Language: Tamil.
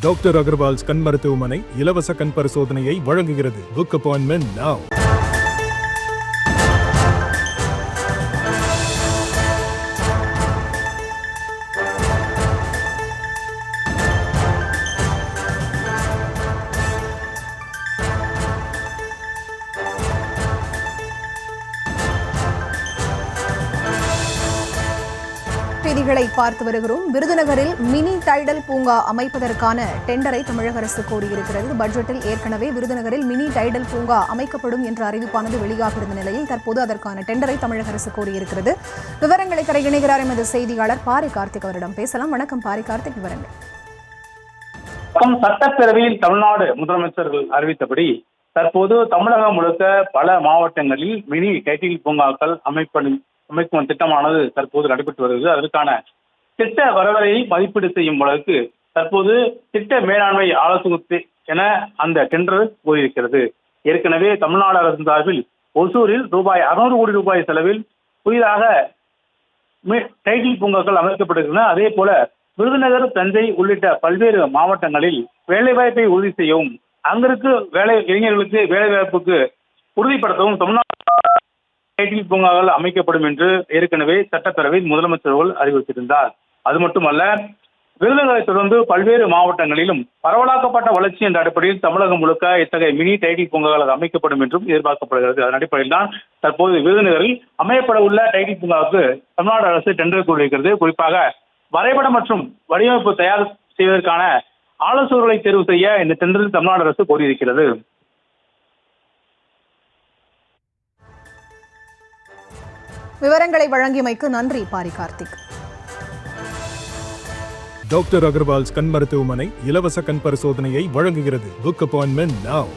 டாக்டர் அகர்வால்ஸ் கண் மருத்துவமனை இலவச கண் பரிசோதனையை வழங்குகிறது. Book appointment now. செய்திகளை பார்த்து வருகிறோம். விருதுநகரில் மினி டைடல் பூங்கா அமைப்பதற்கான டெண்டரை தமிழக அரசு கோரியிருக்கிறது. பட்ஜெட்டில் ஏற்கனவே விருதுநகரில் மினி டைடல் பூங்கா அமைக்கப்படும் என்ற அறிவிப்பானது வெளியாக இருந்த நிலையில் தற்போது அதற்கான டெண்டரை தமிழக அரசு கோரியிருக்கிறது. விவரங்களை தர இணைகிறார் எமது செய்தியாளர் பாரி கார்த்திக். அவரிடம் பேசலாம். வணக்கம் பாரி கார்த்திக், விவரங்கள். சட்டப்பேரவையில் தமிழ்நாடு முதலமைச்சர்கள் அறிவித்தபடி தற்போது தமிழகம் முழுக்க பல மாவட்டங்களில் மினி டைடல் பூங்காக்கள் அமைக்கும் திட்டமானது தற்போது நடைபெற்று வருகிறது. அதற்கான திட்ட வரவரையை மதிப்பீடு செய்யும் பொழுது தற்போது திட்ட மேலாண்மை ஆலோசனை என அந்த டெண்டர் கோரியிருக்கிறது. ஏற்கனவே தமிழ்நாடு அரசு சார்பில் ஒசூரில் ரூபாய் 600 கோடி ரூபாய் செலவில் புதிதாக டைடல் பூங்காக்கள் அமைக்கப்படுகின்றன. அதே போல விருதுநகர், தஞ்சை உள்ளிட்ட பல்வேறு மாவட்டங்களில் வேலைவாய்ப்பை உறுதி செய்யவும், அங்கிருக்கு இளைஞர்களுக்கு வேலைவாய்ப்புக்கு உறுதிப்படுத்தவும் தமிழ்நாடு டைடல் பூங்காக்கள் அமைக்கப்படும் என்று ஏற்கனவே சட்டப்பேரவையில் முதலமைச்சர்கள் அறிவித்திருந்தார். அது மட்டுமல்ல, விருதுநகரை தொடர்ந்து பல்வேறு மாவட்டங்களிலும் பரவலாக்கப்பட்ட வளர்ச்சி என்ற அடிப்படையில் தமிழகம் முழுக்க இத்தகைய மினி டைடல் பூங்காக்கள் அமைக்கப்படும் என்றும் எதிர்பார்க்கப்படுகிறது. அதன் அடிப்படையில் தான் தற்போது விருதுநகரில் அமையப்பட உள்ள டைடல் பூங்காவுக்கு தமிழ்நாடு அரசு டெண்டர் கோரியிருக்கிறது. குறிப்பாக வரைபடம் மற்றும் வடிவமைப்பு தயார் செய்வதற்கான ஆலோசகர்களை தேர்வு செய்ய இந்த டெண்டரில் தமிழ்நாடு அரசு கோரியிருக்கிறது. விவரங்களை வழங்கியமைக்கு நன்றி பாரி கார்த்திக். டாக்டர் அகர்வால்ஸ் கண் மருத்துவமனை இலவச கண் பரிசோதனையை வழங்குகிறது. Book appointment now.